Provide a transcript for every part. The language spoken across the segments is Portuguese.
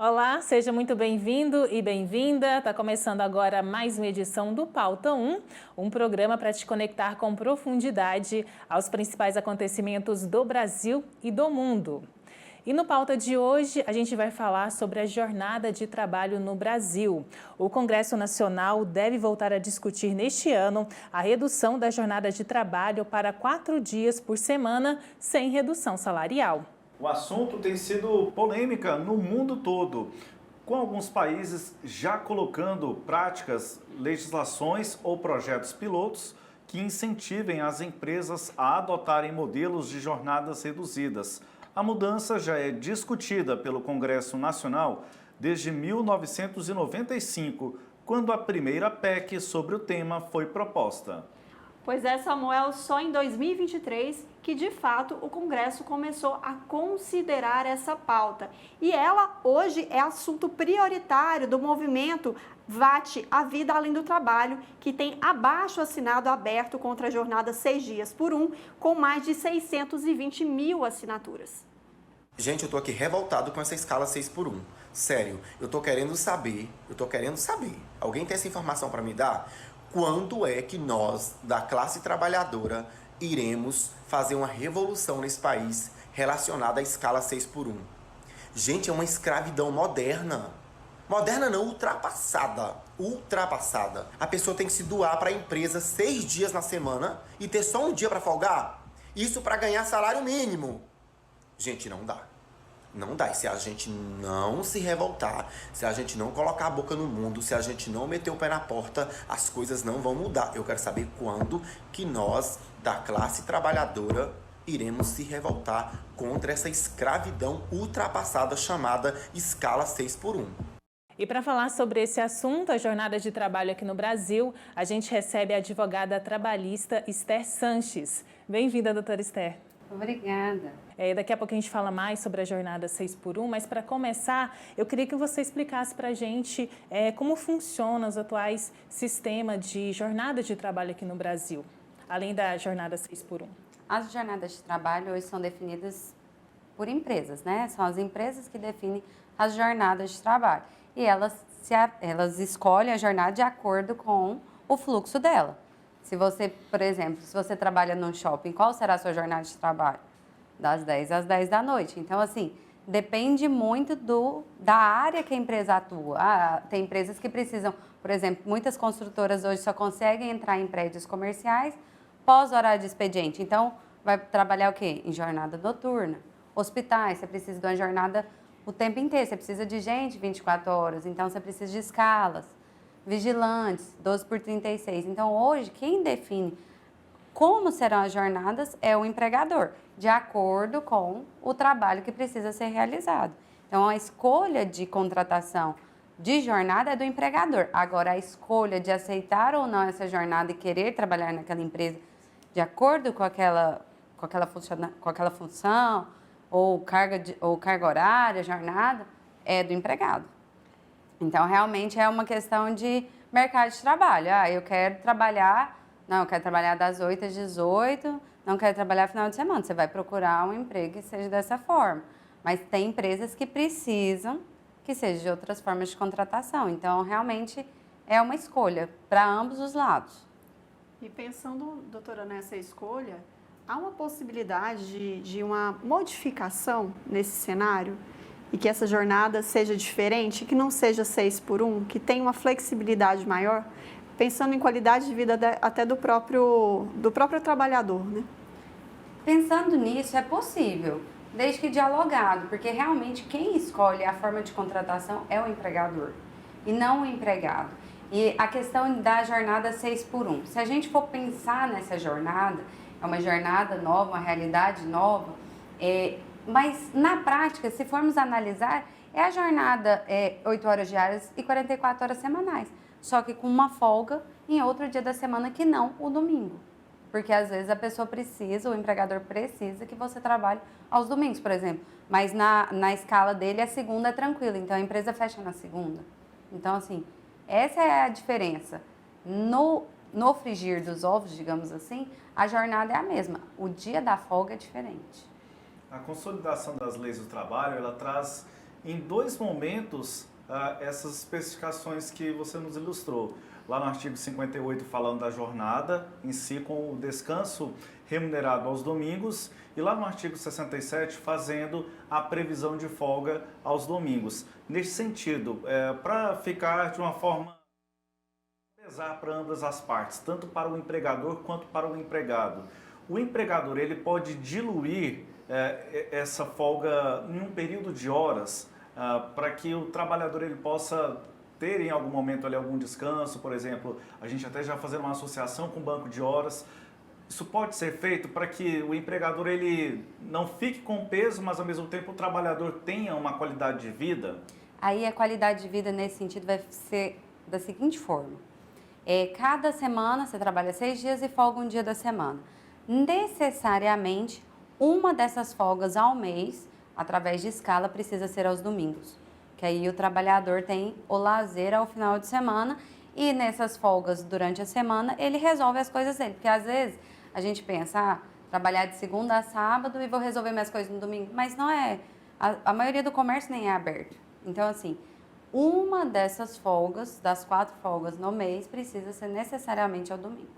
Olá, seja muito bem-vindo e bem-vinda. Está começando agora mais uma edição do Pauta 1, um programa para te conectar com profundidade aos principais acontecimentos do Brasil e do mundo. E no Pauta de hoje, a gente vai falar sobre a jornada de trabalho no Brasil. O Congresso Nacional deve voltar a discutir neste ano a redução da jornada de trabalho para 4 dias por semana, sem redução salarial. O assunto tem sido polêmica no mundo todo, com alguns países já colocando práticas, legislações ou projetos pilotos que incentivem as empresas a adotarem modelos de jornadas reduzidas. A mudança já é discutida pelo Congresso Nacional desde 1995, quando a primeira PEC sobre o tema foi proposta. Pois é, Samuel, só em 2023 que, de fato, o Congresso começou a considerar essa pauta. E ela, hoje, é assunto prioritário do movimento VAT, a Vida Além do Trabalho, que tem abaixo-assinado aberto contra a jornada 6 dias por 1, com mais de 620 mil assinaturas. Gente, eu tô aqui revoltado com essa escala 6 por 1. Sério, eu tô querendo saber. Alguém tem essa informação para me dar? Quando é que nós, da classe trabalhadora, iremos fazer uma revolução nesse país relacionada à escala 6 por 1? Gente, é uma escravidão moderna. Moderna não, ultrapassada. Ultrapassada. A pessoa tem que se doar para a empresa 6 dias na semana e ter só um dia para folgar? Isso para ganhar salário mínimo. Gente, não dá. Não dá. E se a gente não se revoltar, se a gente não colocar a boca no mundo, se a gente não meter o pé na porta, as coisas não vão mudar. Eu quero saber quando que nós, da classe trabalhadora, iremos se revoltar contra essa escravidão ultrapassada chamada escala 6 por 1. E para falar sobre esse assunto, a jornada de trabalho aqui no Brasil, a gente recebe a advogada trabalhista Esther Sanches. Bem-vinda, doutora Esther. Obrigada. Daqui a pouco a gente fala mais sobre a jornada 6 por 1, mas para começar, eu queria que você explicasse para a gente como funcionam os atuais sistemas de jornada de trabalho aqui no Brasil, além da jornada 6 por 1. As jornadas de trabalho hoje são definidas por empresas, né? São as empresas que definem as jornadas de trabalho. E elas escolhem a jornada de acordo com o fluxo dela. Se você, por exemplo, se você trabalha num shopping, qual será a sua jornada de trabalho? Das 10 às 10 da noite. Então, assim, depende muito da área que a empresa atua. Tem empresas que precisam, por exemplo, muitas construtoras hoje só conseguem entrar em prédios comerciais pós-horário de expediente. Então, vai trabalhar o quê? Em jornada noturna. Hospitais, você precisa de uma jornada o tempo inteiro. Você precisa de gente 24 horas, então você precisa de escalas. Vigilantes, 12 por 36. Então, hoje, quem define como serão as jornadas é o empregador, de acordo com o trabalho que precisa ser realizado. Então, a escolha de contratação de jornada é do empregador. Agora, a escolha de aceitar ou não essa jornada e querer trabalhar naquela empresa de acordo com aquela função, ou carga horária, jornada, é do empregado. Então, realmente é uma questão de mercado de trabalho. Eu quero trabalhar das 8 às 18, não quero trabalhar final de semana. Você vai procurar um emprego que seja dessa forma. Mas tem empresas que precisam que seja de outras formas de contratação. Então, realmente é uma escolha para ambos os lados. E pensando, doutora, nessa escolha, há uma possibilidade de uma modificação nesse cenário? E que essa jornada seja diferente, que não seja 6 por 1, que tenha uma flexibilidade maior, pensando em qualidade de vida até do próprio trabalhador, né? Pensando nisso, é possível, desde que dialogado, porque realmente quem escolhe a forma de contratação é o empregador e não o empregado. E a questão da jornada 6 por 1, se a gente for pensar nessa jornada, é uma jornada nova, uma realidade nova, mas, na prática, se formos analisar, a jornada 8 horas diárias e 44 horas semanais. Só que com uma folga em outro dia da semana que não o domingo. Porque, às vezes, a pessoa precisa, o empregador precisa que você trabalhe aos domingos, por exemplo. Mas, na escala dele, a segunda é tranquila. Então, a empresa fecha na segunda. Então, assim, essa é a diferença. No frigir dos ovos, digamos assim, a jornada é a mesma. O dia da folga é diferente. A consolidação das leis do trabalho, ela traz em 2 momentos essas especificações que você nos ilustrou. Lá no artigo 58 falando da jornada em si com o descanso remunerado aos domingos e lá no artigo 67 fazendo a previsão de folga aos domingos. Nesse sentido, para ficar de uma forma pesar para ambas as partes, tanto para o empregador quanto para o empregado. O empregador ele pode diluir essa folga em um período de horas para que o trabalhador ele possa ter em algum momento ali algum descanso, por exemplo, a gente até já fazendo uma associação com o banco de horas. Isso pode ser feito para que o empregador ele não fique com peso, mas ao mesmo tempo o trabalhador tenha uma qualidade de vida? Aí a qualidade de vida nesse sentido vai ser da seguinte forma. Cada semana você trabalha 6 dias e folga um dia da semana. Necessariamente, uma dessas folgas ao mês, através de escala, precisa ser aos domingos. Que aí o trabalhador tem o lazer ao final de semana e nessas folgas durante a semana ele resolve as coisas dele. Porque às vezes a gente pensa, trabalhar de segunda a sábado e vou resolver minhas coisas no domingo. Mas não é. A maioria do comércio nem é aberto. Então, assim, uma dessas folgas, das 4 folgas no mês, precisa ser necessariamente ao domingo.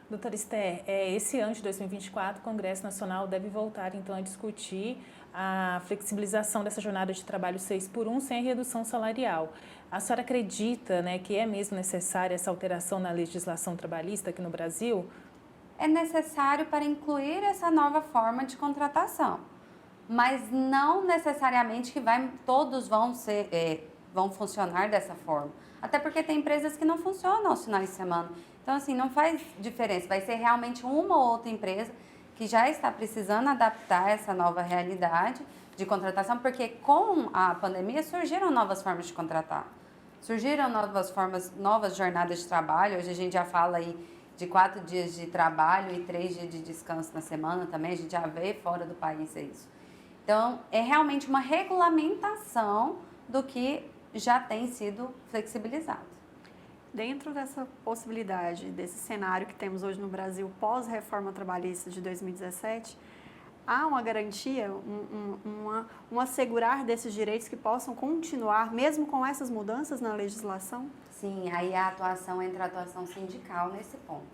Doutora Esther, esse ano de 2024, o Congresso Nacional deve voltar, então, a discutir a flexibilização dessa jornada de trabalho 6x1 sem redução salarial. A senhora acredita, né, que é mesmo necessária essa alteração na legislação trabalhista aqui no Brasil? É necessário para incluir essa nova forma de contratação, mas não necessariamente que todos vão funcionar dessa forma. Até porque tem empresas que não funcionam aos finais de semana. Então, assim, não faz diferença. Vai ser realmente uma ou outra empresa que já está precisando adaptar essa nova realidade de contratação, porque com a pandemia surgiram novas formas de contratar. Surgiram novas formas, novas jornadas de trabalho. Hoje a gente já fala aí de 4 dias de trabalho e 3 dias de descanso na semana também. A gente já vê fora do país isso. Então, é realmente uma regulamentação do que já tem sido flexibilizado. Dentro dessa possibilidade, desse cenário que temos hoje no Brasil pós-reforma trabalhista de 2017, há uma garantia, um assegurar desses direitos que possam continuar, mesmo com essas mudanças na legislação? Sim, aí entra a atuação sindical nesse ponto.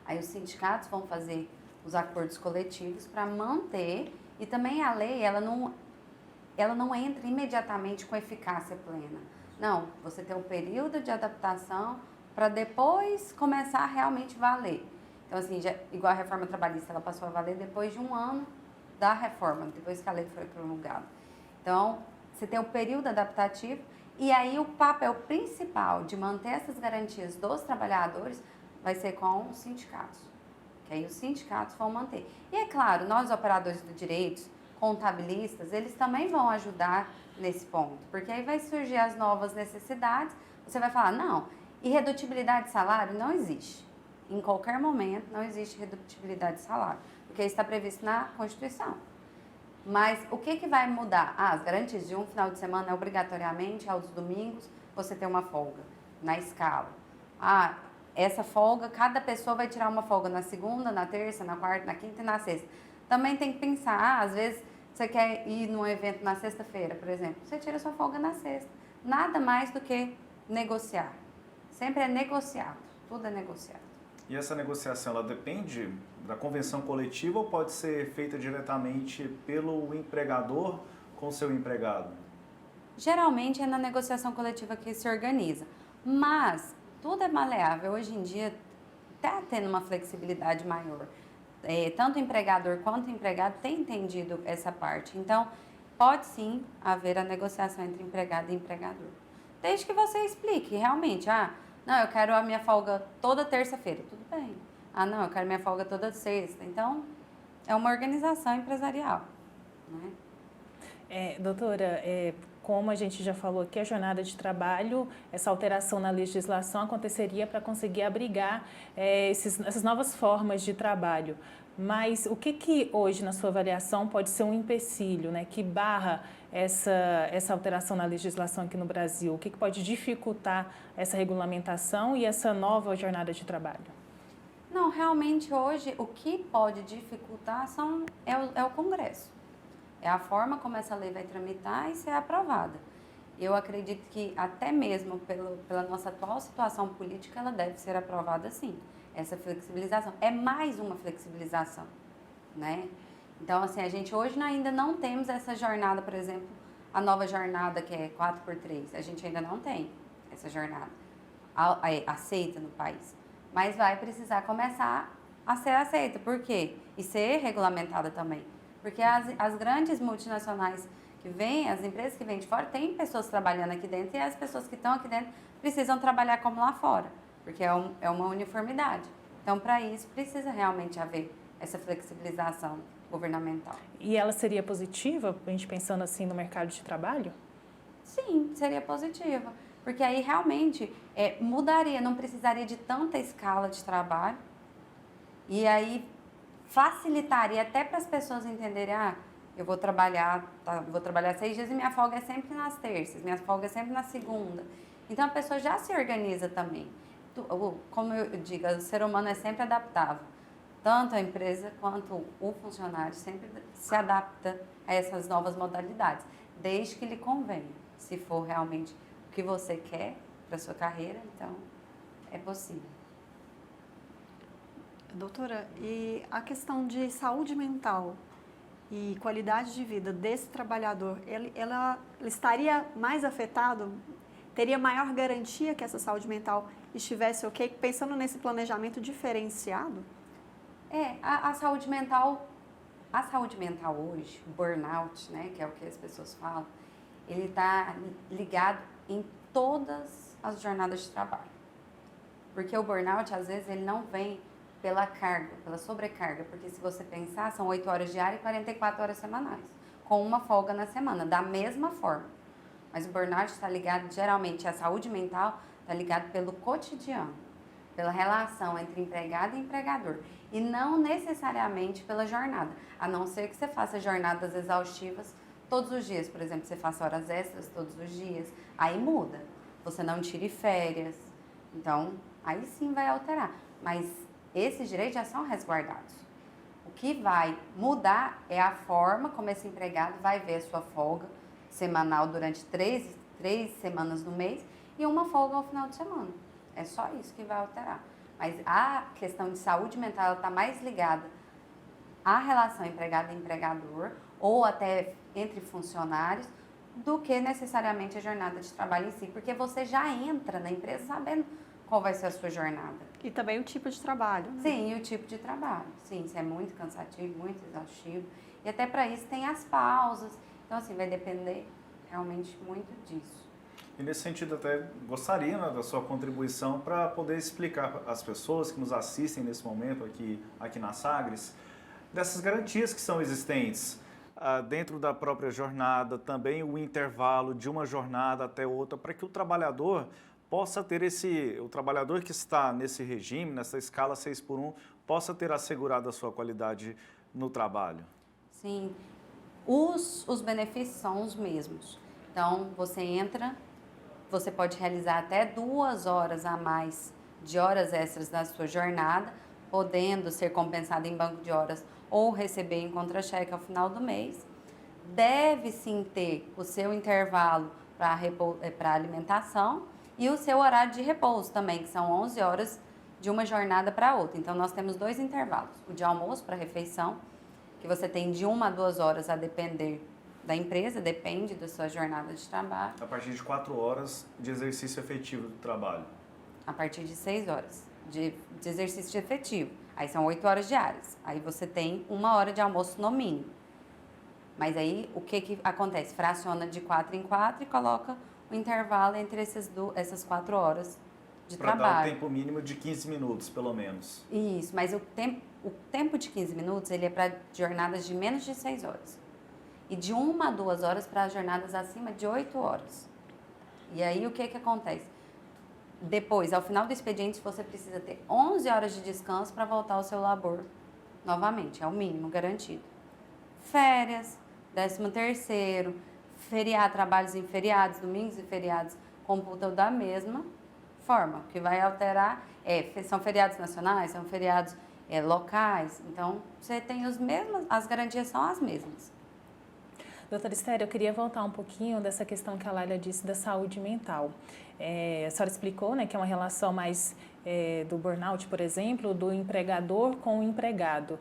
Aí os sindicatos vão fazer os acordos coletivos para manter, e também a lei, ela não entra imediatamente com eficácia plena. Não, você tem um período de adaptação para depois começar a realmente valer. Então, assim, igual a reforma trabalhista, ela passou a valer depois de 1 ano da reforma, depois que a lei foi promulgada. Então, você tem o período adaptativo e aí o papel principal de manter essas garantias dos trabalhadores vai ser com os sindicatos. Que aí os sindicatos vão manter. E é claro, nós operadores do direito, contabilistas, eles também vão ajudar nesse ponto, porque aí vai surgir as novas necessidades, você vai falar, não, irredutibilidade de salário não existe. Em qualquer momento não existe redutibilidade de salário, porque isso está previsto na Constituição. Mas o que vai mudar? As garantias de um final de semana, obrigatoriamente, aos domingos, você tem uma folga na escala. Essa folga, cada pessoa vai tirar uma folga na segunda, na terça, na quarta, na quinta e na sexta. Também tem que pensar, às vezes você quer ir num evento na sexta-feira, por exemplo, você tira sua folga na sexta. Nada mais do que negociar. Sempre é negociado, tudo é negociado. E essa negociação, ela depende da convenção coletiva ou pode ser feita diretamente pelo empregador com o seu empregado? Geralmente é na negociação coletiva que se organiza, mas tudo é maleável. Hoje em dia está tendo uma flexibilidade maior. Tanto o empregador quanto o empregado tem entendido essa parte. Então, pode sim haver a negociação entre empregado e empregador. Desde que você explique realmente, não, eu quero a minha folga toda terça-feira, tudo bem. Não, eu quero minha folga toda sexta. Então, é uma organização empresarial, né? Doutora, como a gente já falou aqui, a jornada de trabalho, essa alteração na legislação aconteceria para conseguir abrigar essas novas formas de trabalho. Mas o que hoje, na sua avaliação, pode ser um empecilho, né, que barra essa alteração na legislação aqui no Brasil? O que pode dificultar essa regulamentação e essa nova jornada de trabalho? Não, realmente hoje o que pode dificultar é o Congresso. É a forma como essa lei vai tramitar e ser aprovada. Eu acredito que até mesmo pela nossa atual situação política, ela deve ser aprovada sim. Essa flexibilização. É mais uma flexibilização, né? Então, assim, a gente hoje ainda não temos essa jornada, por exemplo, a nova jornada que é 4x3. A gente ainda não tem essa jornada aceita no país. Mas vai precisar começar a ser aceita. Por quê? E ser regulamentada também. Porque as grandes multinacionais que vêm, as empresas que vêm de fora, tem pessoas trabalhando aqui dentro e as pessoas que estão aqui dentro precisam trabalhar como lá fora, porque é uma uniformidade. Então, para isso, precisa realmente haver essa flexibilização governamental. E ela seria positiva, a gente pensando assim no mercado de trabalho? Sim, seria positiva, porque aí realmente mudaria, não precisaria de tanta escala de trabalho e aí facilitaria até para as pessoas entenderem, eu vou trabalhar 6 dias e minha folga é sempre nas terças, minha folga é sempre na segunda. Então, a pessoa já se organiza também. Como eu digo, o ser humano é sempre adaptável. Tanto a empresa quanto o funcionário sempre se adapta a essas novas modalidades, desde que lhe convenha. Se for realmente o que você quer para a sua carreira, então é possível. Doutora, e a questão de saúde mental e qualidade de vida desse trabalhador, ele estaria mais afetado? Teria maior garantia que essa saúde mental estivesse ok? Pensando nesse planejamento diferenciado? A saúde mental hoje, o burnout, né, que é o que as pessoas falam, ele está ligado em todas as jornadas de trabalho. Porque o burnout, às vezes, ele não vem pela carga, pela sobrecarga, porque se você pensar, são 8 horas diárias e 44 horas semanais, com uma folga na semana, da mesma forma. Mas o burnout está ligado, geralmente, a saúde mental está ligado pelo cotidiano, pela relação entre empregado e empregador, e não necessariamente pela jornada, a não ser que você faça jornadas exaustivas todos os dias, por exemplo, você faça horas extras todos os dias, aí muda, você não tire férias, então aí sim vai alterar, mas esses direitos já são resguardados. O que vai mudar é a forma como esse empregado vai ver a sua folga semanal durante 3 semanas no mês e uma folga ao final de semana. É só isso que vai alterar. Mas a questão de saúde mental está mais ligada à relação empregado e empregador ou até entre funcionários do que necessariamente a jornada de trabalho em si, porque você já entra na empresa sabendo qual vai ser a sua jornada. E também o tipo de trabalho, né? Sim, e o tipo de trabalho. Sim, isso é muito cansativo, muito exaustivo. E até para isso tem as pausas. Então, assim, vai depender realmente muito disso. E nesse sentido, até gostaria, né, da sua contribuição para poder explicar às pessoas que nos assistem nesse momento aqui na Sagres, dessas garantias que são existentes dentro da própria jornada, também o intervalo de uma jornada até outra, para que o trabalhador possa ter o trabalhador que está nesse regime, nessa escala 6x1, possa ter assegurado a sua qualidade no trabalho. Sim, os benefícios são os mesmos. Então, você entra, você pode realizar até 2 horas a mais de horas extras da sua jornada, podendo ser compensado em banco de horas ou receber em contra-cheque ao final do mês. Deve sim ter o seu intervalo para alimentação e o seu horário de repouso também, que são 11 horas de uma jornada para outra. Então, nós temos 2 intervalos. O de almoço para refeição, que você tem de 1 a 2 horas a depender da empresa, depende da sua jornada de trabalho. A partir de 4 horas de exercício efetivo do trabalho. A partir de 6 horas de exercício efetivo. Aí são 8 horas diárias. Aí você tem 1 hora de almoço no mínimo. Mas aí, o que acontece? Fraciona de 4 em 4 e coloca o intervalo entre essas 4 horas de trabalho. Para dar um tempo mínimo de 15 minutos, pelo menos. Isso, mas o tempo de 15 minutos, ele é para jornadas de menos de 6 horas. E de 1 a 2 horas para jornadas acima de 8 horas. E aí, o que acontece? Depois, ao final do expediente, você precisa ter 11 horas de descanso para voltar ao seu labor novamente. É o mínimo garantido. Férias, 13º, trabalhos em feriados, domingos e feriados computam da mesma forma. O que vai alterar são feriados nacionais, são feriados locais. Então, você tem as garantias são as mesmas. Doutora Esther, eu queria voltar um pouquinho dessa questão que a Laila disse da saúde mental. A senhora explicou, né, que é uma relação mais do burnout, por exemplo, do empregador com o empregado.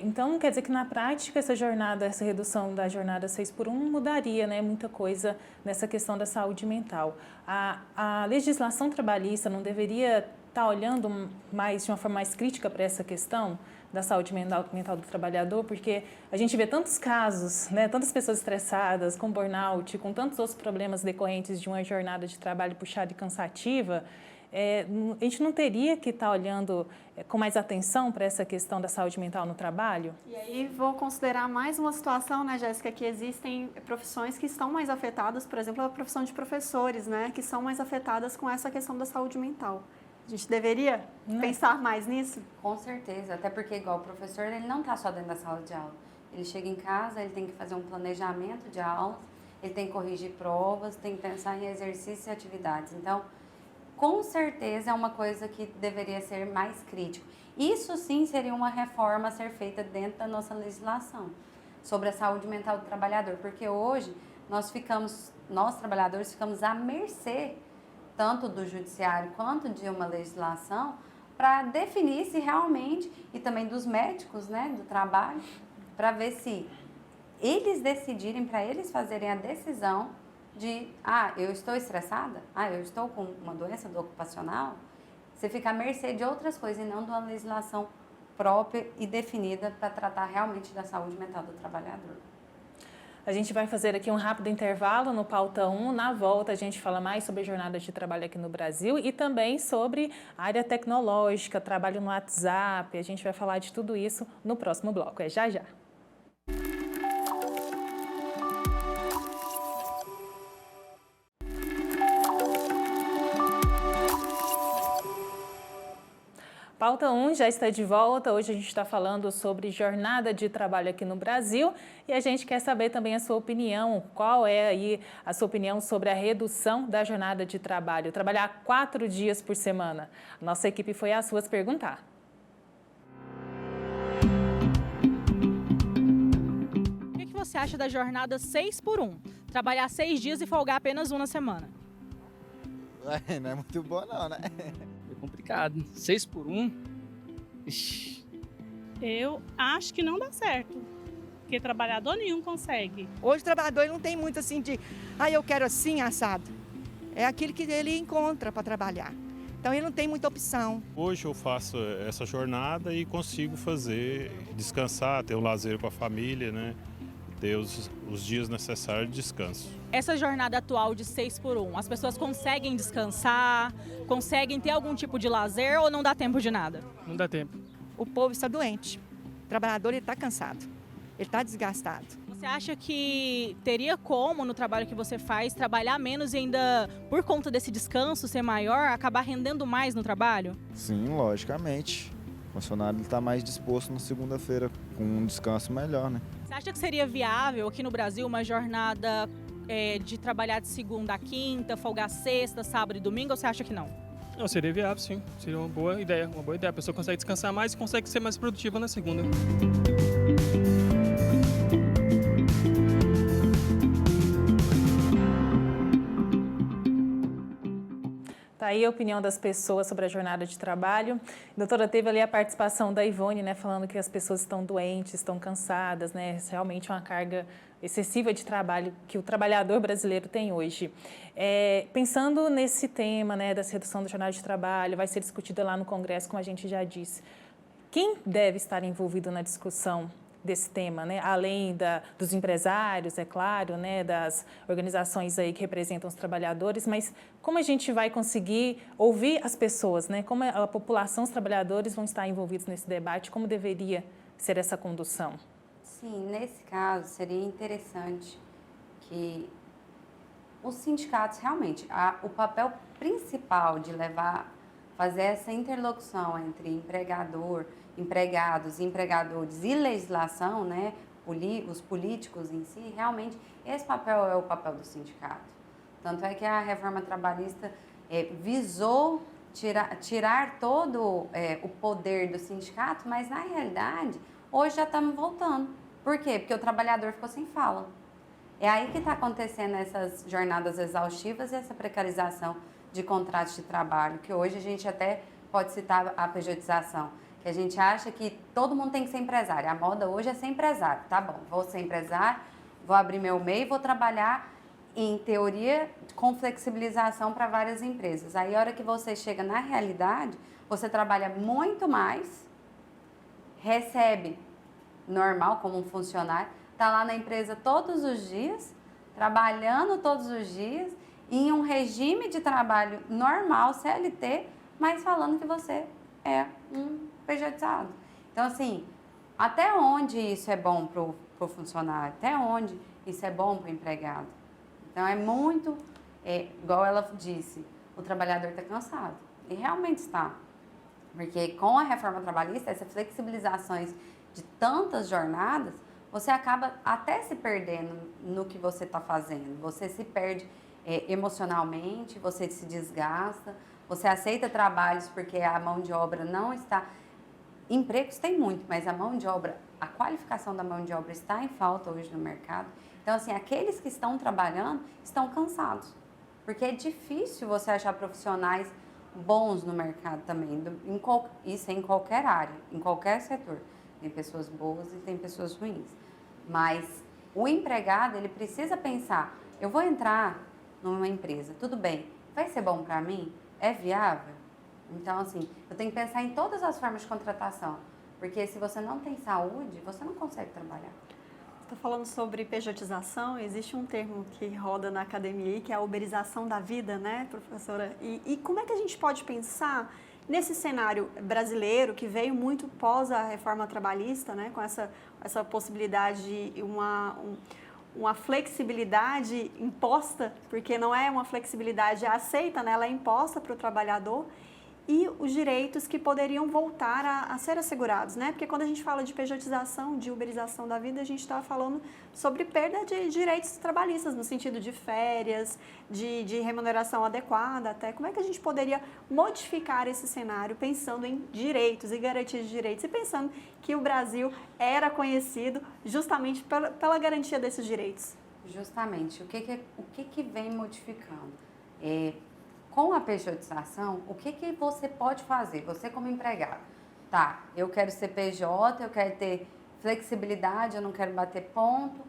Então, quer dizer que na prática essa redução da jornada 6x1 mudaria, né, muita coisa nessa questão da saúde mental. A legislação trabalhista não deveria estar olhando de uma forma mais crítica para essa questão da saúde mental do trabalhador, porque a gente vê tantos casos, né, tantas pessoas estressadas, com burnout, com tantos outros problemas decorrentes de uma jornada de trabalho puxada e cansativa. A gente não teria que estar olhando com mais atenção para essa questão da saúde mental no trabalho? E aí vou considerar mais uma situação, né, Jéssica, que existem profissões que estão mais afetadas, por exemplo, a profissão de professores, né, que são mais afetadas com essa questão da saúde mental. A gente deveria pensar mais nisso? Com certeza, até porque igual o professor, ele não está só dentro da sala de aula. Ele chega em casa, ele tem que fazer um planejamento de aula, ele tem que corrigir provas, tem que pensar em exercícios e atividades. Então, com certeza é uma coisa que deveria ser mais crítico. Isso sim seria uma reforma a ser feita dentro da nossa legislação sobre a saúde mental do trabalhador, porque hoje nós trabalhadores ficamos à mercê tanto do judiciário quanto de uma legislação para definir se realmente, e também dos médicos, né, do trabalho, para ver se eles decidirem, para eles fazerem a decisão de, eu estou estressada, eu estou com uma doença do ocupacional, você fica à mercê de outras coisas e não de uma legislação própria e definida para tratar realmente da saúde mental do trabalhador. A gente vai fazer aqui um rápido intervalo no Pauta 1. Na volta, a gente fala mais sobre jornadas de trabalho aqui no Brasil e também sobre a área tecnológica, trabalho no WhatsApp. A gente vai falar de tudo isso no próximo bloco. É já já. Pauta 1 já está de volta. Hoje a gente está falando sobre jornada de trabalho aqui no Brasil e a gente quer saber também a sua opinião. Qual é aí a sua opinião sobre a redução da jornada de trabalho? Trabalhar 4 dias por semana. Nossa equipe foi às ruas perguntar. O que você acha da jornada 6x1? Trabalhar 6 dias e folgar apenas 1 na semana. Não é muito bom não, né? É complicado. 6x1? Ixi. Eu acho que não dá certo, porque trabalhador nenhum consegue. Hoje o trabalhador ele não tem muito assim de, eu quero assim, assado. É aquilo que ele encontra para trabalhar. Então ele não tem muita opção. Hoje eu faço essa jornada e consigo descansar, ter um lazer com a família, né? Ter os dias necessários de descanso. Essa jornada atual de 6x1, as pessoas conseguem descansar, conseguem ter algum tipo de lazer ou não dá tempo de nada? Não dá tempo. O povo está doente. O trabalhador está cansado. Ele está desgastado. Você acha que teria como, no trabalho que você faz, trabalhar menos e ainda, por conta desse descanso ser maior, acabar rendendo mais no trabalho? Sim, logicamente. O funcionário está mais disposto na segunda-feira, com um descanso melhor, né? Você acha que seria viável aqui no Brasil uma jornada de trabalhar de segunda a quinta, folgar sexta, sábado e domingo, ou você acha que não? Não, seria viável, sim. Seria uma boa ideia. A pessoa consegue descansar mais e consegue ser mais produtiva na segunda. Tá aí a opinião das pessoas sobre a jornada de trabalho. Doutora, teve ali a participação da Ivone, né, falando que as pessoas estão doentes, estão cansadas, né, realmente uma carga excessiva de trabalho que o trabalhador brasileiro tem hoje. Pensando nesse tema, né, dessa redução da jornada de trabalho, vai ser discutida lá no Congresso, como a gente já disse. Quem deve estar envolvido na discussão desse tema, né? Além dos empresários, é claro, né? Das organizações aí que representam os trabalhadores, mas como a gente vai conseguir ouvir as pessoas, né? Como a população, os trabalhadores vão estar envolvidos nesse debate, como deveria ser essa condução? Sim, nesse caso seria interessante que os sindicatos realmente, o papel principal de fazer essa interlocução entre empregados, empregadores e legislação, né, os políticos em si, realmente esse papel é o papel do sindicato. Tanto é que a reforma trabalhista visou tirar todo o poder do sindicato, mas na realidade hoje já estamos voltando. Por quê? Porque o trabalhador ficou sem fala. É aí que está acontecendo essas jornadas exaustivas e essa precarização de contratos de trabalho, que hoje a gente até pode citar a pejotização, que a gente acha que todo mundo tem que ser empresário. A moda hoje é ser empresário. Tá bom, vou ser empresário, vou abrir meu MEI e vou trabalhar, em teoria, com flexibilização para várias empresas. Aí, a hora que você chega na realidade, você trabalha muito mais, recebe normal como um funcionário, está lá na empresa todos os dias, trabalhando todos os dias, em um regime de trabalho normal, CLT, mas falando que você é um pejotizado. Então, assim, até onde isso é bom para o funcionário? Até onde isso é bom para o empregado? Então, é muito, igual ela disse, o trabalhador está cansado. E realmente está. Porque com a reforma trabalhista, essas flexibilizações de tantas jornadas, você acaba até se perdendo no que você está fazendo. Você se perde emocionalmente, você se desgasta, você aceita trabalhos porque a mão de obra não está... Empregos tem muito, mas a mão de obra, a qualificação da mão de obra está em falta hoje no mercado. Então, assim, aqueles que estão trabalhando estão cansados, porque é difícil você achar profissionais bons no mercado também, isso é em qualquer área, em qualquer setor. Tem pessoas boas e tem pessoas ruins. Mas o empregado, ele precisa pensar, eu vou entrar numa empresa, tudo bem, vai ser bom para mim? É viável? Então, assim, eu tenho que pensar em todas as formas de contratação, porque se você não tem saúde, você não consegue trabalhar. Estou falando sobre pejotização, existe um termo que roda na academia, que é a uberização da vida, né, professora? E como é que a gente pode pensar nesse cenário brasileiro, que veio muito pós a reforma trabalhista, né, com essa possibilidade de uma flexibilidade imposta, porque não é uma flexibilidade aceita, né, ela é imposta para o trabalhador, e os direitos que poderiam voltar a ser assegurados, né? Porque quando a gente fala de pejotização, de uberização da vida, a gente está falando sobre perda de direitos trabalhistas, no sentido de férias, de remuneração adequada até. Como é que a gente poderia modificar esse cenário pensando em direitos e garantia de direitos e pensando que o Brasil era conhecido justamente pela garantia desses direitos? Justamente. O que vem modificando? Com a pejotização, o que você pode fazer? Você como empregado, tá, eu quero ser PJ, eu quero ter flexibilidade, eu não quero bater ponto,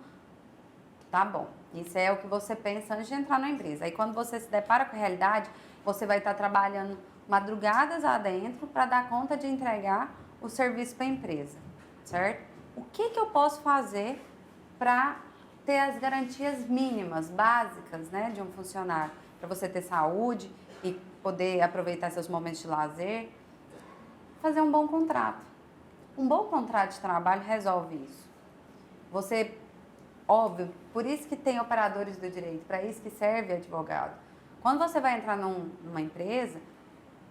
tá bom. Isso é o que você pensa antes de entrar na empresa. Aí quando você se depara com a realidade, você vai estar trabalhando madrugadas adentro para dar conta de entregar o serviço para a empresa, certo? O que eu posso fazer para ter as garantias mínimas, básicas, né, de um funcionário? Para você ter saúde e poder aproveitar seus momentos de lazer, fazer um bom contrato. Um bom contrato de trabalho resolve isso. Você, óbvio, por isso que tem operadores do direito, para isso que serve advogado. Quando você vai entrar numa empresa,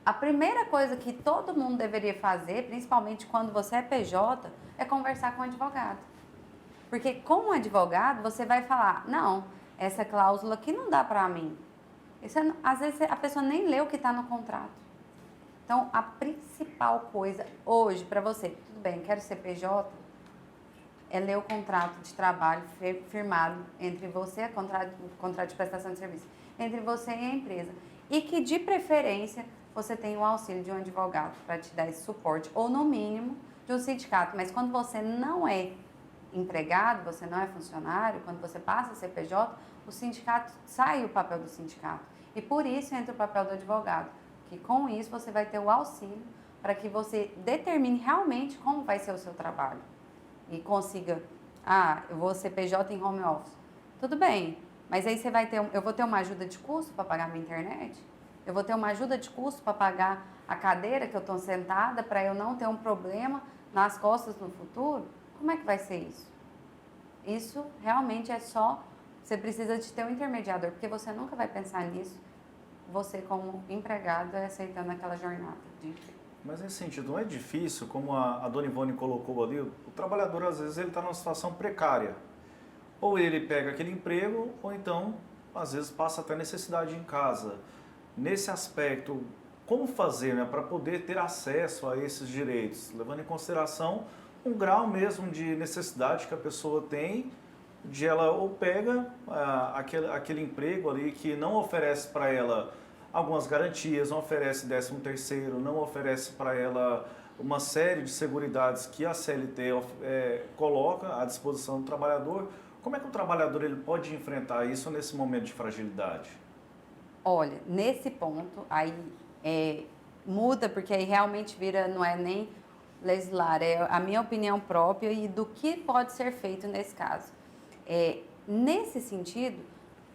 a primeira coisa que todo mundo deveria fazer, principalmente quando você é PJ, é conversar com o advogado. Porque com o advogado, você vai falar, não, essa cláusula aqui não dá para mim. Às vezes a pessoa nem lê o que está no contrato. Então, a principal coisa hoje para você, tudo bem, quero ser PJ, é ler o contrato de trabalho firmado entre você, contrato de prestação de serviço, entre você e a empresa. E que, de preferência, você tenha o auxílio de um advogado para te dar esse suporte, ou no mínimo, de um sindicato. Mas quando você não é empregado, você não é funcionário, quando você passa a ser PJ, o sindicato, sai o papel do sindicato. E por isso entra o papel do advogado, que com isso você vai ter o auxílio para que você determine realmente como vai ser o seu trabalho. E consiga, eu vou ser PJ em home office. Tudo bem, mas aí eu vou ter uma ajuda de custo para pagar minha internet? Eu vou ter uma ajuda de custo para pagar a cadeira que eu estou sentada para eu não ter um problema nas costas no futuro? Como é que vai ser isso? Isso realmente é só... Você precisa de ter um intermediador, porque você nunca vai pensar nisso, você como empregado aceitando aquela jornada de emprego. Mas nesse sentido, não é difícil, como a dona Ivone colocou ali, o trabalhador às vezes ele está numa situação precária. Ou ele pega aquele emprego, ou então às vezes passa até necessidade em casa. Nesse aspecto, como fazer, né, para poder ter acesso a esses direitos, levando em consideração um grau mesmo de necessidade que a pessoa tem, de ela ou pega aquele emprego ali que não oferece para ela algumas garantias, não oferece 13º, não oferece para ela uma série de seguridades que a CLT coloca à disposição do trabalhador. Como é que o trabalhador ele pode enfrentar isso nesse momento de fragilidade? Olha, nesse ponto, aí muda, porque aí realmente vira, não é nem legislar, é a minha opinião própria e do que pode ser feito nesse caso. Nesse sentido,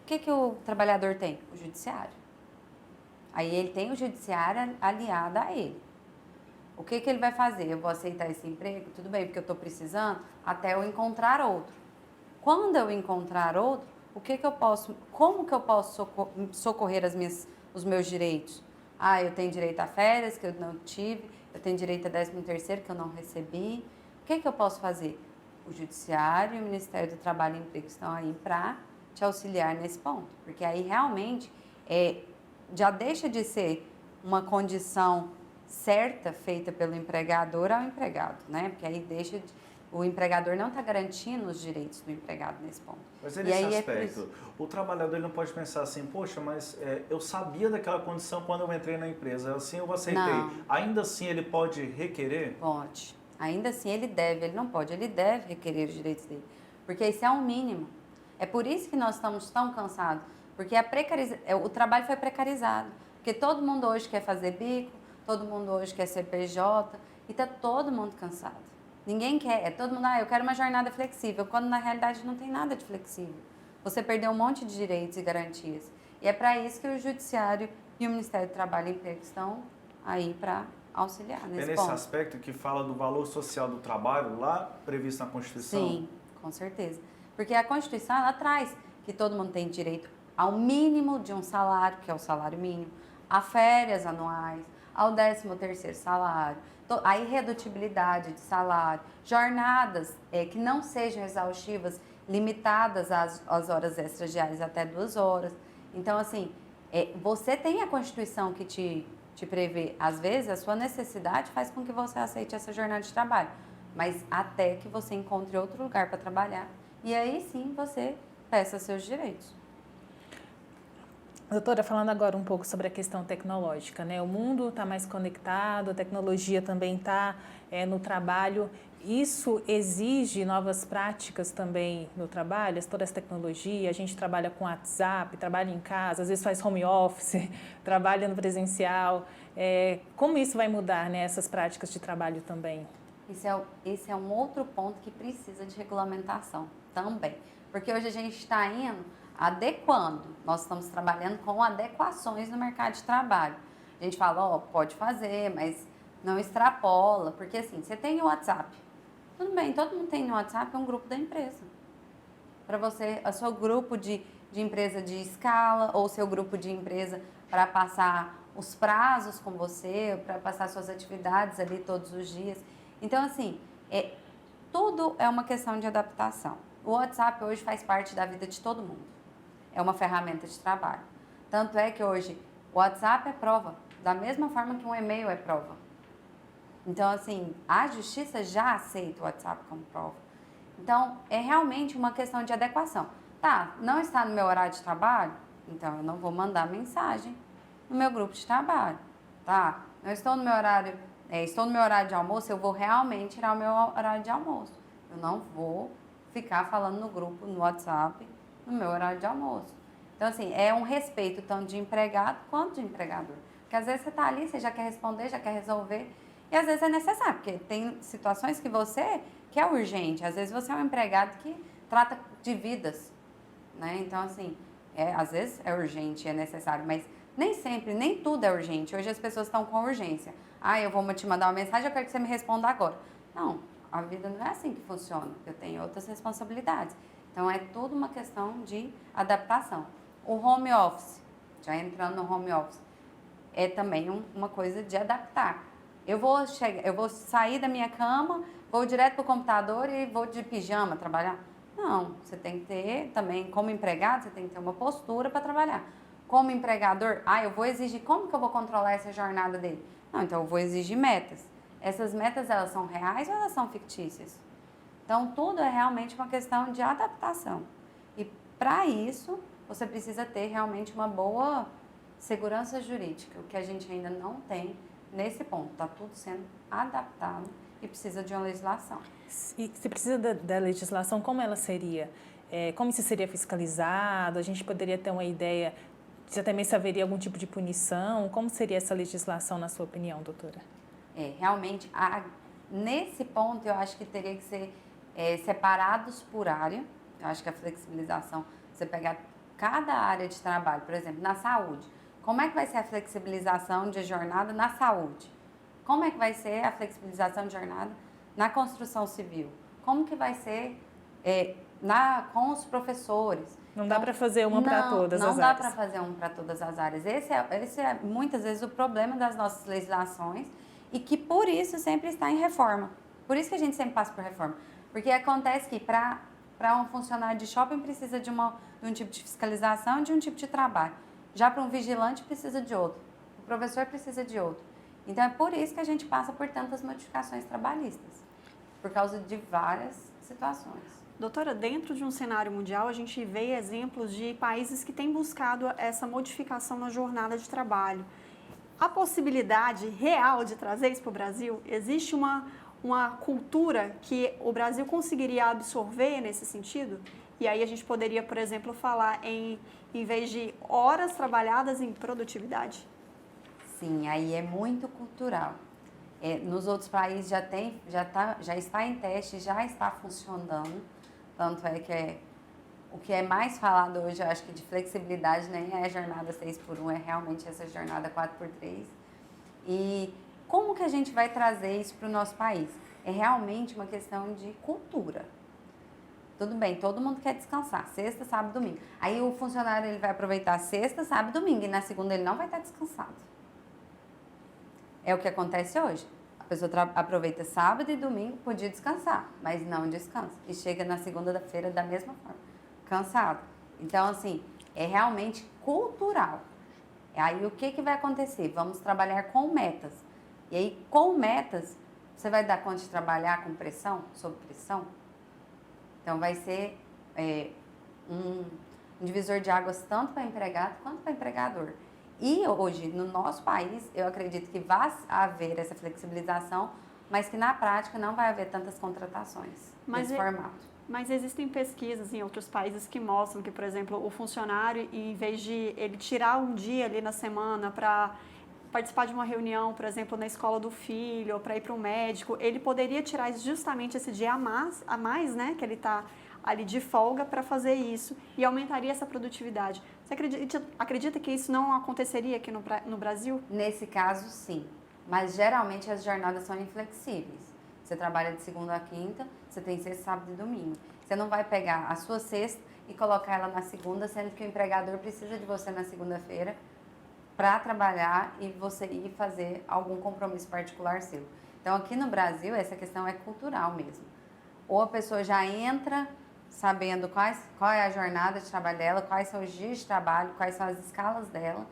o que o trabalhador tem? O judiciário. Aí ele tem o judiciário aliado a ele. O que ele vai fazer? Eu vou aceitar esse emprego? Tudo bem, porque eu estou precisando, até eu encontrar outro. Quando eu encontrar outro, como que eu posso socorrer os meus direitos? Eu tenho direito a férias, que eu não tive, eu tenho direito a 13º, que eu não recebi. O que eu posso fazer? O Judiciário e o Ministério do Trabalho e Emprego estão aí para te auxiliar nesse ponto. Porque aí realmente já deixa de ser uma condição certa feita pelo empregador ao empregado, né? Porque aí o empregador não está garantindo os direitos do empregado nesse ponto. Mas nesse aspecto, o trabalhador ele não pode pensar assim, poxa, mas eu sabia daquela condição quando eu entrei na empresa, assim eu aceitei. Não. Ainda assim ele pode requerer? Pode. Ainda assim ele não pode, ele deve requerer os direitos dele. Porque isso é um mínimo. É por isso que nós estamos tão cansados. Porque o trabalho foi precarizado. Porque todo mundo hoje quer fazer bico, todo mundo hoje quer ser PJ e está todo mundo cansado. Ninguém quer, todo mundo, eu quero uma jornada flexível, quando na realidade não tem nada de flexível. Você perdeu um monte de direitos e garantias. E é para isso que o Judiciário e o Ministério do Trabalho e Emprego estão aí para auxiliar nesse ponto. Aspecto que fala do valor social do trabalho lá previsto na Constituição? Sim, com certeza. Porque a Constituição, ela traz que todo mundo tem direito ao mínimo de um salário, que é o salário mínimo, a férias anuais, ao 13º salário, a irredutibilidade de salário, jornadas que não sejam exaustivas, limitadas às horas extras diárias até 2 horas. Então, assim, você tem a Constituição que te prevê. Às vezes, a sua necessidade faz com que você aceite essa jornada de trabalho, mas até que você encontre outro lugar para trabalhar. E aí, sim, você peça seus direitos. Doutora, falando agora um pouco sobre a questão tecnológica, né? O mundo está mais conectado, a tecnologia também está no trabalho. Isso exige novas práticas também no trabalho, toda essa tecnologia. A gente trabalha com WhatsApp, trabalha em casa, às vezes faz home office, trabalha no presencial. Como isso vai mudar, né, essas práticas de trabalho também? Esse é um outro ponto que precisa de regulamentação também. Porque hoje a gente está adequando, nós estamos trabalhando com adequações no mercado de trabalho. A gente fala, pode fazer, mas não extrapola, porque assim, você tem o WhatsApp. Tudo bem, todo mundo tem no WhatsApp, é um grupo da empresa. Para você, o seu grupo de empresa de escala, ou seu grupo de empresa para passar os prazos com você, para passar suas atividades ali todos os dias. Então, assim, tudo é uma questão de adaptação. O WhatsApp hoje faz parte da vida de todo mundo. É uma ferramenta de trabalho. Tanto é que hoje o WhatsApp é prova, da mesma forma que um e-mail é prova. Então, assim, a justiça já aceita o WhatsApp como prova. Então, é realmente uma questão de adequação. Tá, não está no meu horário de trabalho? Então, eu não vou mandar mensagem no meu grupo de trabalho. Tá, não estou no meu horário, estou no meu horário de almoço, eu vou realmente tirar o meu horário de almoço. Eu não vou ficar falando no grupo, no WhatsApp, no meu horário de almoço. Então, assim, é um respeito tanto de empregado quanto de empregador. Porque às vezes você está ali, você já quer responder, já quer resolver, e às vezes é necessário, porque tem situações que é urgente. Às vezes você é um empregado que trata de vidas, né? Então, assim, às vezes é urgente, é necessário, mas nem sempre, nem tudo é urgente. Hoje as pessoas estão com urgência. Eu vou te mandar uma mensagem, eu quero que você me responda agora. Não, a vida não é assim que funciona. Eu tenho outras responsabilidades. Então, é tudo uma questão de adaptação. O home office, já entrando no home office, é também uma coisa de adaptar. Eu vou sair da minha cama, vou direto para o computador e vou de pijama trabalhar. Não, você tem que ter também, como empregado, você tem que ter uma postura para trabalhar. Como empregador, eu vou exigir, como que eu vou controlar essa jornada dele? Não, então eu vou exigir metas. Essas metas, elas são reais ou elas são fictícias? Então, tudo é realmente uma questão de adaptação. E para isso, você precisa ter realmente uma boa segurança jurídica, o que a gente ainda não tem nesse ponto. Está tudo sendo adaptado e precisa de uma legislação. E se precisa da legislação, como ela seria? Como isso seria fiscalizado? A gente poderia ter uma ideia se também se haveria algum tipo de punição? Como seria essa legislação, na sua opinião, doutora? Realmente, nesse ponto, eu acho que teria que ser separados por área. Eu acho que a flexibilização, você pegar cada área de trabalho, por exemplo, na saúde. Como é que vai ser a flexibilização de jornada na saúde? Como é que vai ser a flexibilização de jornada na construção civil? Como que vai ser com os professores? Não dá para fazer uma para todas as áreas. Não dá para fazer uma para todas as áreas. Esse é muitas vezes o problema das nossas legislações e que por isso sempre está em reforma. Por isso que a gente sempre passa por reforma. Porque acontece que para um funcionário de shopping precisa de um tipo de fiscalização, de um tipo de trabalho. Já para um vigilante precisa de outro. O professor precisa de outro. Então é por isso que a gente passa por tantas modificações trabalhistas. Por causa de várias situações. Doutora, dentro de um cenário mundial, a gente vê exemplos de países que têm buscado essa modificação na jornada de trabalho. A possibilidade real de trazer isso para o Brasil, existe uma cultura que o Brasil conseguiria absorver nesse sentido? E aí a gente poderia, por exemplo, falar em vez de horas trabalhadas em produtividade? Sim, aí é muito cultural. Nos outros países já está em teste, já está funcionando. Tanto é que o que é mais falado hoje, eu acho que de flexibilidade nem é a jornada 6x1, é realmente essa jornada 4x3. E como que a gente vai trazer isso para o nosso país? É realmente uma questão de cultura. Tudo bem, todo mundo quer descansar, sexta, sábado, domingo. Aí o funcionário ele vai aproveitar sexta, sábado, domingo, e na segunda ele não vai estar descansado. É o que acontece hoje. A pessoa aproveita sábado e domingo, podia descansar, mas não descansa. E chega na segunda-feira da mesma forma, cansado. Então, assim, é realmente cultural. Aí, o que vai acontecer? Vamos trabalhar com metas. E aí, com metas, você vai dar conta de trabalhar com pressão, sob pressão? Então, vai ser um divisor de águas tanto para empregado quanto para empregador. E hoje, no nosso país, eu acredito que vai haver essa flexibilização, mas que na prática não vai haver tantas contratações nesse formato. Mas existem pesquisas em outros países que mostram que, por exemplo, o funcionário, em vez de ele tirar um dia ali na semana para participar de uma reunião, por exemplo, na escola do filho, ou para ir para um médico, ele poderia tirar justamente esse dia a mais, né, que ele está ali de folga para fazer isso e aumentaria essa produtividade. Você acredita que isso não aconteceria aqui no Brasil? Nesse caso, sim. Mas geralmente as jornadas são inflexíveis. Você trabalha de segunda a quinta, você tem sexta, sábado e domingo. Você não vai pegar a sua sexta e colocar ela na segunda, sendo que o empregador precisa de você na segunda-feira para trabalhar e você ir fazer algum compromisso particular seu. Então, aqui no Brasil, essa questão é cultural mesmo. Ou a pessoa já entra sabendo qual é a jornada de trabalho dela, quais são os dias de trabalho, quais são as escalas dela,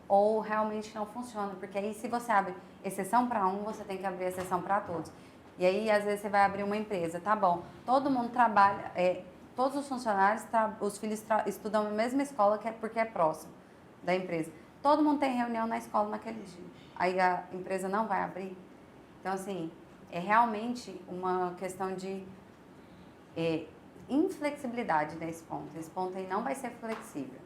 ou realmente não funciona, porque aí se você abre exceção para um, você tem que abrir exceção para todos. E aí, às vezes, você vai abrir uma empresa, tá bom, todo mundo trabalha, todos os funcionários, os filhos estudam na mesma escola porque é próximo da empresa. Todo mundo tem reunião na escola naquele dia. Aí a empresa não vai abrir. Então, assim, é realmente uma questão de inflexibilidade nesse ponto. Esse ponto aí não vai ser flexível.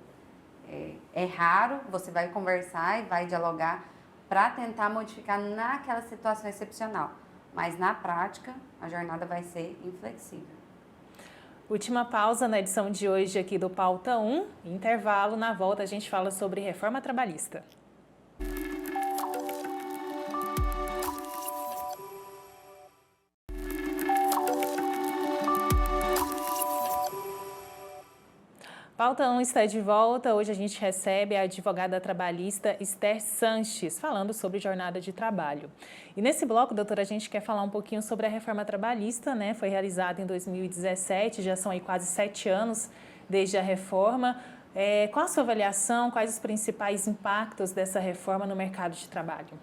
É raro, você vai conversar e vai dialogar para tentar modificar naquela situação excepcional. Mas, na prática, a jornada vai ser inflexível. Última pausa na edição de hoje aqui do Pauta 1. Intervalo, na volta a gente fala sobre reforma trabalhista. Pauta 1 está de volta. Hoje a gente recebe a advogada trabalhista Esther Sanches, falando sobre jornada de trabalho. E nesse bloco, doutora, a gente quer falar um pouquinho sobre a reforma trabalhista, né? Foi realizada em 2017, já são aí quase 7 anos desde a reforma. Qual a sua avaliação, quais os principais impactos dessa reforma no mercado de trabalho?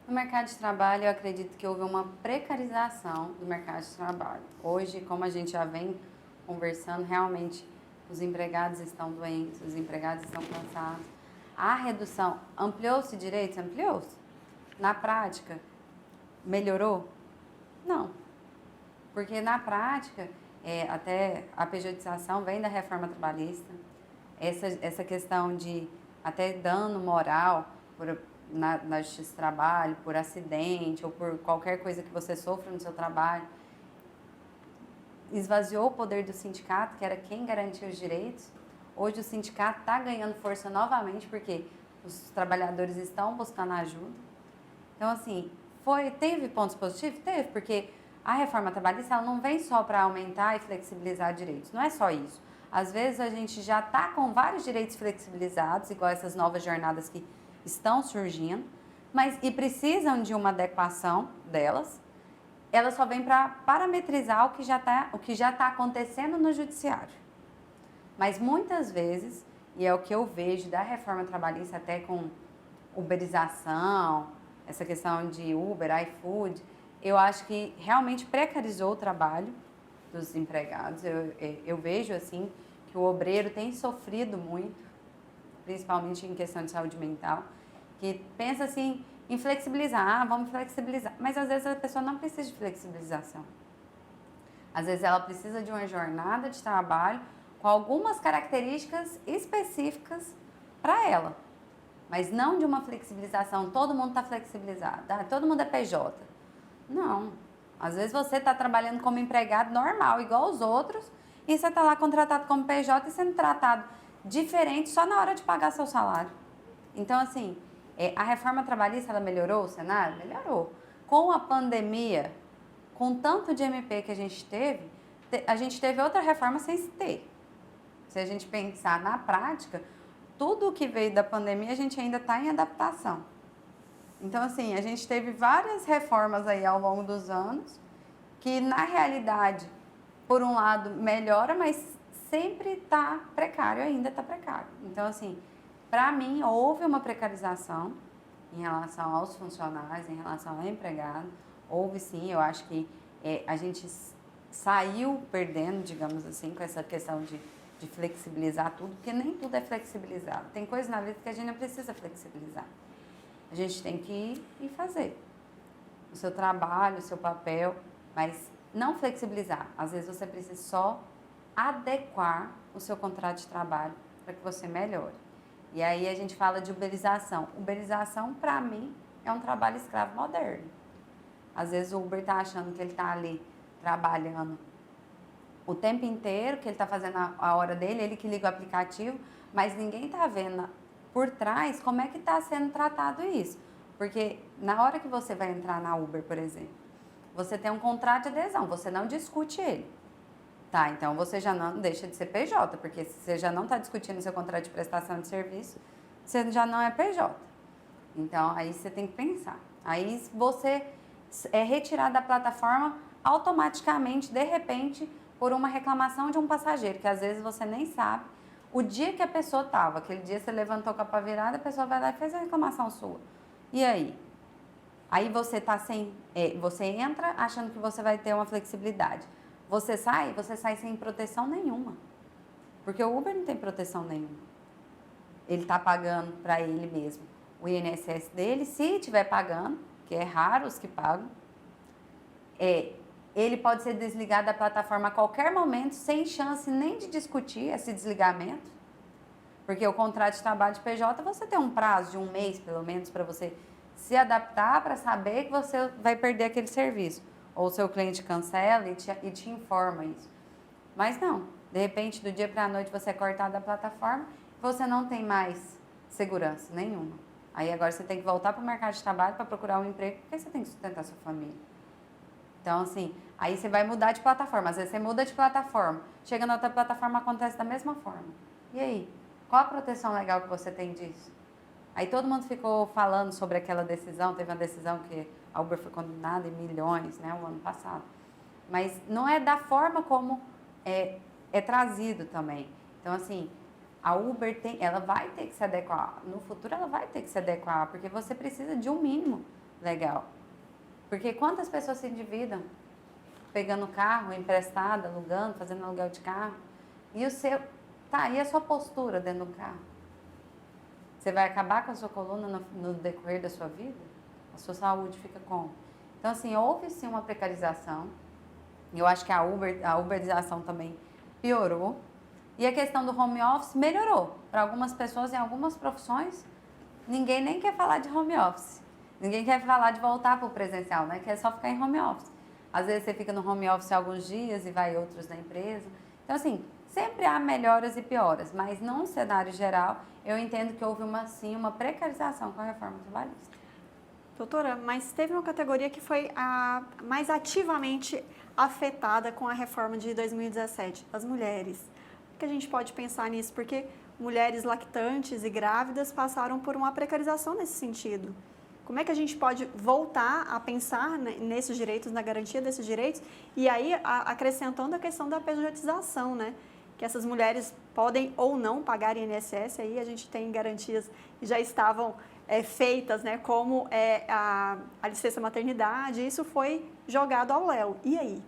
No mercado de trabalho, eu acredito que houve uma precarização do mercado de trabalho. Hoje, como a gente já vem conversando, realmente os empregados estão doentes, os empregados estão cansados. A redução, ampliou-se direitos? Ampliou-se. Na prática, melhorou? Não. Porque na prática, até a pejotização vem da reforma trabalhista. Essa questão de até dano moral na justiça do trabalho, por acidente ou por qualquer coisa que você sofra no seu trabalho, esvaziou o poder do sindicato, que era quem garantia os direitos. Hoje o sindicato está ganhando força novamente, porque os trabalhadores estão buscando ajuda. Então, assim, teve pontos positivos? Teve, porque a reforma trabalhista ela não vem só para aumentar e flexibilizar direitos, não é só isso. Às vezes a gente já está com vários direitos flexibilizados, igual essas novas jornadas que estão surgindo, e precisam de uma adequação delas. Ela só vem para parametrizar o que já tá acontecendo no judiciário. Mas muitas vezes, e é o que eu vejo da reforma trabalhista, até com uberização, essa questão de Uber, iFood, eu acho que realmente precarizou o trabalho dos empregados. Eu vejo assim que o obreiro tem sofrido muito, principalmente em questão de saúde mental, que pensa assim em flexibilizar, vamos flexibilizar. Mas às vezes a pessoa não precisa de flexibilização. Às vezes ela precisa de uma jornada de trabalho com algumas características específicas para ela. Mas não de uma flexibilização, todo mundo está flexibilizado, todo mundo é PJ. Não. Às vezes você está trabalhando como empregado normal, igual os outros, e você está lá contratado como PJ e sendo tratado diferente só na hora de pagar seu salário. Então, assim, a reforma trabalhista, ela melhorou o cenário? Melhorou. Com a pandemia, com tanto de MP que a gente teve outra reforma sem se ter. Se a gente pensar na prática, tudo o que veio da pandemia, a gente ainda está em adaptação. Então, assim, a gente teve várias reformas aí ao longo dos anos, que na realidade, por um lado, melhora, mas sempre está precário, ainda está precário. Então, assim, para mim, houve uma precarização em relação aos funcionários, em relação ao empregado. Houve sim, eu acho que a gente saiu perdendo, digamos assim, com essa questão de flexibilizar tudo, porque nem tudo é flexibilizado. Tem coisas na vida que a gente não precisa flexibilizar. A gente tem que ir e fazer o seu trabalho, o seu papel, mas não flexibilizar. Às vezes você precisa só adequar o seu contrato de trabalho para que você melhore. E aí a gente fala de uberização. Uberização, para mim, é um trabalho escravo moderno. Às vezes o Uber está achando que ele está ali trabalhando o tempo inteiro, que ele está fazendo a hora dele, ele que liga o aplicativo, mas ninguém está vendo por trás como é que está sendo tratado isso. Porque na hora que você vai entrar na Uber, por exemplo, você tem um contrato de adesão, você não discute ele. Tá, então você já não deixa de ser PJ, porque se você já não está discutindo seu contrato de prestação de serviço, você já não é PJ. Então, aí você tem que pensar. Aí você é retirado da plataforma automaticamente, de repente, por uma reclamação de um passageiro, que às vezes você nem sabe o dia que a pessoa estava. Aquele dia você levantou com a pá virada, a pessoa vai lá e fez a reclamação sua. E aí? Aí você tá você entra achando que você vai ter uma flexibilidade. Você sai sem proteção nenhuma. Porque o Uber não tem proteção nenhuma. Ele está pagando para ele mesmo o INSS dele, se estiver pagando, que é raro os que pagam. Ele pode ser desligado da plataforma a qualquer momento, sem chance nem de discutir esse desligamento. Porque o contrato de trabalho de PJ, você tem um prazo de 1 mês, pelo menos, para você se adaptar, para saber que você vai perder aquele serviço. Ou o seu cliente cancela e te informa isso. Mas não, de repente, do dia para a noite, você é cortado da plataforma, você não tem mais segurança nenhuma. Aí agora você tem que voltar para o mercado de trabalho para procurar um emprego, porque você tem que sustentar a sua família. Então, assim, aí você vai mudar de plataforma. Às vezes você muda de plataforma, chega na outra plataforma, acontece da mesma forma. E aí? Qual a proteção legal que você tem disso? Aí todo mundo ficou falando sobre aquela decisão, teve uma decisão que a Uber foi condenada em milhões, né, o ano passado. Mas não é da forma como é trazido também. Então, assim, a Uber ela vai ter que se adequar. No futuro ela vai ter que se adequar, porque você precisa de um mínimo legal. Porque quantas pessoas se endividam pegando carro emprestado, alugando, fazendo aluguel de carro, e e a sua postura dentro do carro? Você vai acabar com a sua coluna no decorrer da sua vida? A sua saúde fica como? Então, assim, houve sim uma precarização. Eu acho que a uberização também piorou. E a questão do home office melhorou. Para algumas pessoas, em algumas profissões, ninguém nem quer falar de home office. Ninguém quer falar de voltar para o presencial, né? Quer só ficar em home office. Às vezes você fica no home office alguns dias e vai outros na empresa. Então, assim, sempre há melhoras e pioras. Mas, num cenário geral, eu entendo que houve uma precarização com a reforma trabalhista. Doutora, mas teve uma categoria que foi a mais ativamente afetada com a reforma de 2017, as mulheres. O que a gente pode pensar nisso? Porque mulheres lactantes e grávidas passaram por uma precarização nesse sentido. Como é que a gente pode voltar a pensar nesses direitos, na garantia desses direitos? E aí, acrescentando a questão da pejotização, né? Que essas mulheres podem ou não pagar INSS, aí a gente tem garantias que já estavam feitas, né? Como a licença maternidade, isso foi jogado ao léu. E aí?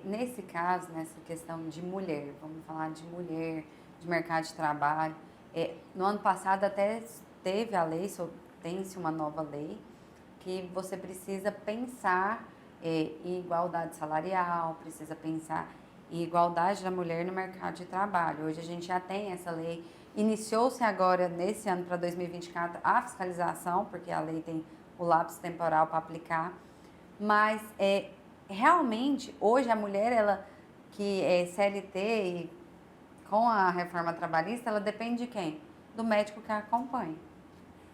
Nesse caso, nessa questão de mulher, vamos falar de mulher, de mercado de trabalho, no ano passado até teve a lei, tem-se uma nova lei, que você precisa pensar em igualdade salarial, precisa pensar em igualdade da mulher no mercado de trabalho. Hoje a gente já tem essa lei, iniciou-se agora, nesse ano para 2024, a fiscalização, porque a lei tem o lapso temporal para aplicar, mas realmente, hoje a mulher, ela que é CLT e com a reforma trabalhista, ela depende de quem? Do médico que a acompanha.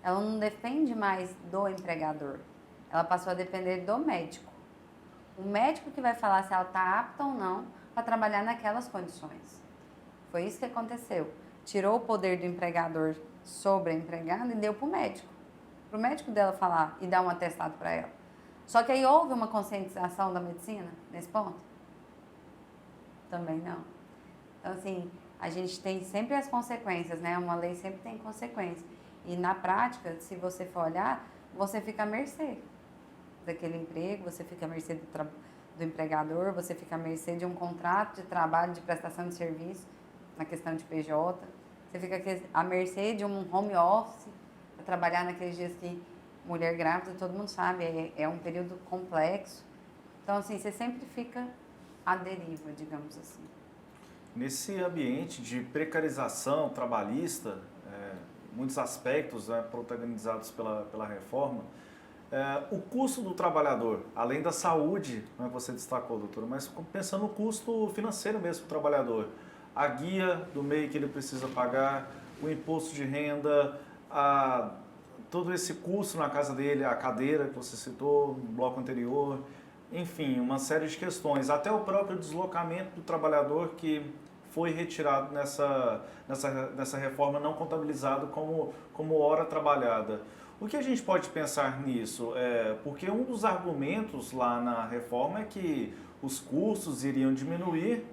Ela não depende mais do empregador. Ela passou a depender do médico. O médico que vai falar se ela está apta ou não para trabalhar naquelas condições. Foi isso que aconteceu. Tirou o poder do empregador sobre a empregada e deu para o médico. Para o médico dela falar e dar um atestado para ela. Só que aí houve uma conscientização da medicina nesse ponto? Também não. Então, assim, a gente tem sempre as consequências, né? Uma lei sempre tem consequências. E na prática, se você for olhar, você fica à mercê daquele emprego, você fica à mercê do empregador, você fica à mercê de um contrato de trabalho, de prestação de serviço, na questão de PJ. Você fica à mercê de um home office, para trabalhar naqueles dias que mulher grávida, todo mundo sabe, é um período complexo. Então, assim, você sempre fica à deriva, digamos assim. Nesse ambiente de precarização trabalhista, muitos aspectos protagonizados pela reforma, o custo do trabalhador, além da saúde, que você destacou, doutora, mas pensando no custo financeiro mesmo do trabalhador, a guia do MEI que ele precisa pagar, o imposto de renda, todo esse custo na casa dele, a cadeira que você citou no bloco anterior, enfim, uma série de questões, até o próprio deslocamento do trabalhador que foi retirado nessa reforma, não contabilizado como hora trabalhada. O que a gente pode pensar nisso? Porque um dos argumentos lá na reforma é que os custos iriam diminuir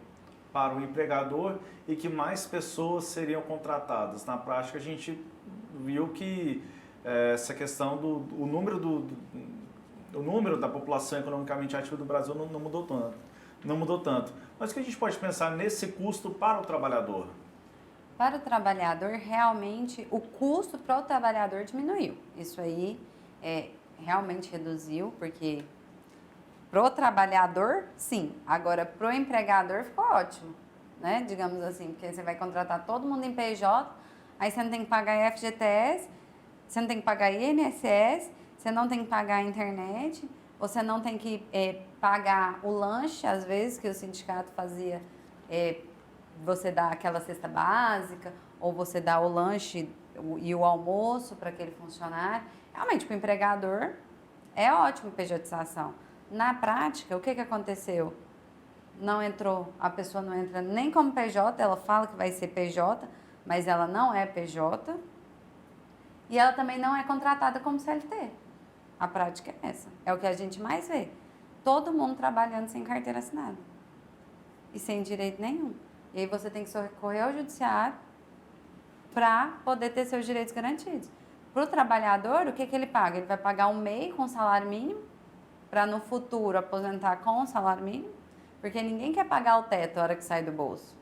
para o empregador e que mais pessoas seriam contratadas. Na prática, a gente viu que essa questão do número da população economicamente ativa do Brasil não mudou tanto. Mas o que a gente pode pensar nesse custo para o trabalhador? Para o trabalhador, realmente, o custo para o trabalhador diminuiu. Isso aí realmente reduziu, porque para o trabalhador, sim. Agora, para o empregador, ficou ótimo, né? Digamos assim, porque você vai contratar todo mundo em PJ, aí você não tem que pagar FGTS, você não tem que pagar INSS, você não tem que pagar a internet, você não tem que pagar o lanche, às vezes, que o sindicato fazia, você dá aquela cesta básica, ou você dá o lanche e o almoço para aquele funcionário. Realmente, para o empregador, é ótimo pejotização. Na prática, o que aconteceu? A pessoa não entra nem como PJ, ela fala que vai ser PJ, mas ela não é PJ, e ela também não é contratada como CLT. A prática é essa. É o que a gente mais vê. Todo mundo trabalhando sem carteira assinada. E sem direito nenhum. E aí você tem que recorrer ao judiciário para poder ter seus direitos garantidos. Para o trabalhador, o que ele paga? Ele vai pagar 1 MEI com salário mínimo, para no futuro aposentar com o salário mínimo, porque ninguém quer pagar o teto a hora que sai do bolso.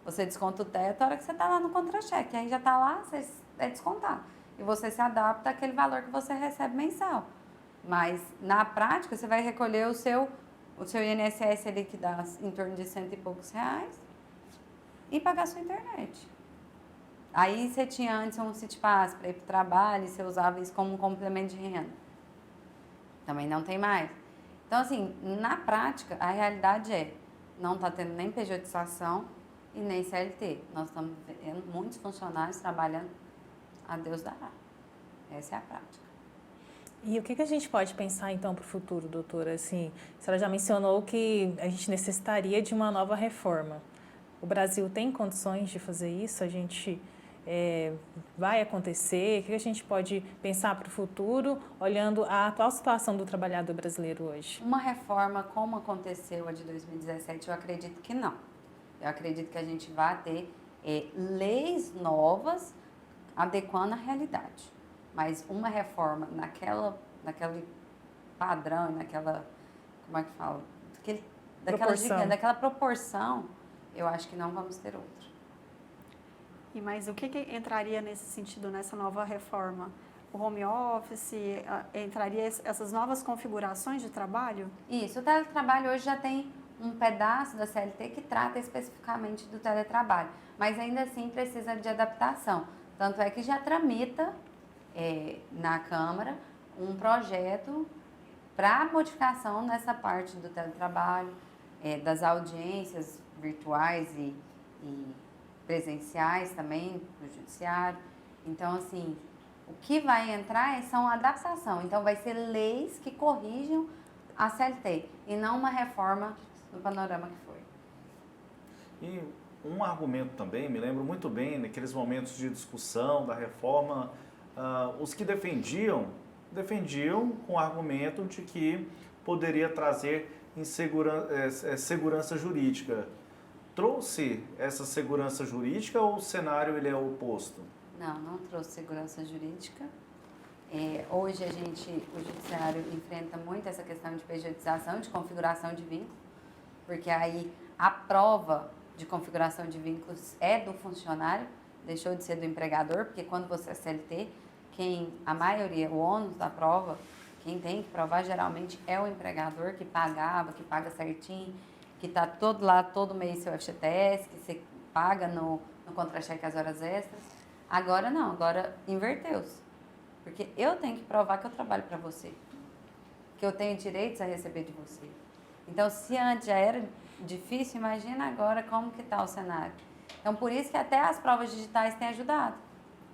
Você desconta o teto a hora que você está lá no contra-cheque, aí já está lá, você é descontado. E você se adapta àquele valor que você recebe mensal. Mas, na prática, você vai recolher o seu INSS ali, que dá em torno de R$100 e poucos, e pagar a sua internet. Aí você tinha antes um CityPass para ir para o trabalho, e você usava isso como um complemento de renda. Também não tem mais. Então, assim, na prática, a realidade é, não está tendo nem pejotização e nem CLT. Nós estamos vendo muitos funcionários trabalhando a Deus dará. Essa é a prática. E o que a gente pode pensar, então, para o futuro, doutora? Assim, a senhora já mencionou que a gente necessitaria de uma nova reforma. O Brasil tem condições de fazer isso? A gente vai acontecer? O que a gente pode pensar para o futuro, olhando a atual situação do trabalhador brasileiro hoje? Uma reforma como aconteceu a de 2017, eu acredito que não. Eu acredito que a gente vai ter leis novas adequando à realidade. Mas uma reforma naquele padrão, naquela, como é que fala? Daquela proporção, eu acho que não vamos ter outra. Mas o que entraria nesse sentido, nessa nova reforma? O home office, entraria essas novas configurações de trabalho? Isso, o teletrabalho hoje já tem um pedaço da CLT que trata especificamente do teletrabalho, mas ainda assim precisa de adaptação. Tanto é que já tramita na Câmara um projeto para modificação nessa parte do teletrabalho, das audiências virtuais e presenciais também no judiciário. Então, assim, o que vai entrar são adaptação. Então, vai ser leis que corrijam a CLT e não uma reforma no panorama que foi. E um argumento também, me lembro muito bem, naqueles momentos de discussão da reforma, os que defendiam com o argumento de que poderia trazer segurança jurídica. Trouxe essa segurança jurídica ou o cenário ele é o oposto? Não trouxe segurança jurídica. Hoje o judiciário enfrenta muito essa questão de pejotização, de configuração de vínculo, porque aí a prova de configuração de vínculos é do funcionário, deixou de ser do empregador, porque quando você é CLT, a maioria, o ônus da prova, quem tem que provar geralmente é o empregador que pagava, que paga certinho, que está todo mês seu FGTS, que você paga no contra-cheque as horas extras. Agora não, agora inverteu-se. Porque eu tenho que provar que eu trabalho para você, que eu tenho direitos a receber de você. Então, se antes já era difícil, imagina agora como que está o cenário. Então, por isso que até as provas digitais têm ajudado.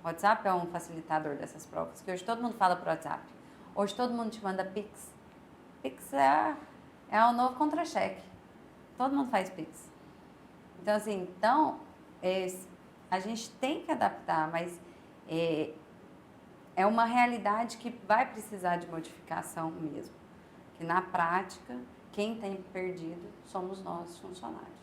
O WhatsApp é um facilitador dessas provas, que hoje todo mundo fala por WhatsApp. Hoje todo mundo te manda Pix. Pix é o novo contra-cheque. Todo mundo faz Pix. Então, assim, a gente tem que adaptar, mas é uma realidade que vai precisar de modificação mesmo. Que na prática, quem tem perdido somos nós, funcionários.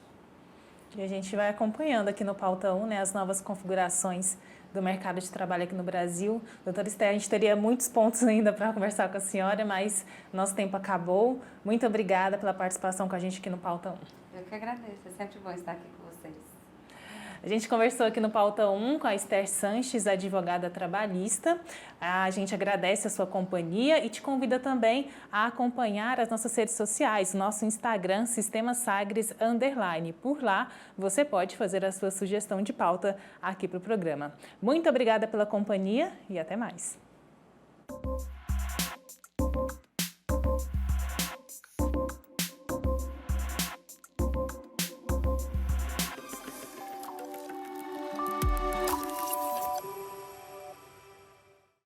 E a gente vai acompanhando aqui no Pauta 1, as novas configurações do mercado de trabalho aqui no Brasil. Doutora Esther, a gente teria muitos pontos ainda para conversar com a senhora, mas nosso tempo acabou. Muito obrigada pela participação com a gente aqui no Pauta 1. Eu que agradeço, é sempre bom estar aqui com vocês. A gente conversou aqui no Pauta 1 com a Esther Sanches, advogada trabalhista. A gente agradece a sua companhia e te convida também a acompanhar as nossas redes sociais, nosso Instagram, Sistema Sagres _. Por lá, você pode fazer a sua sugestão de pauta aqui para o programa. Muito obrigada pela companhia e até mais.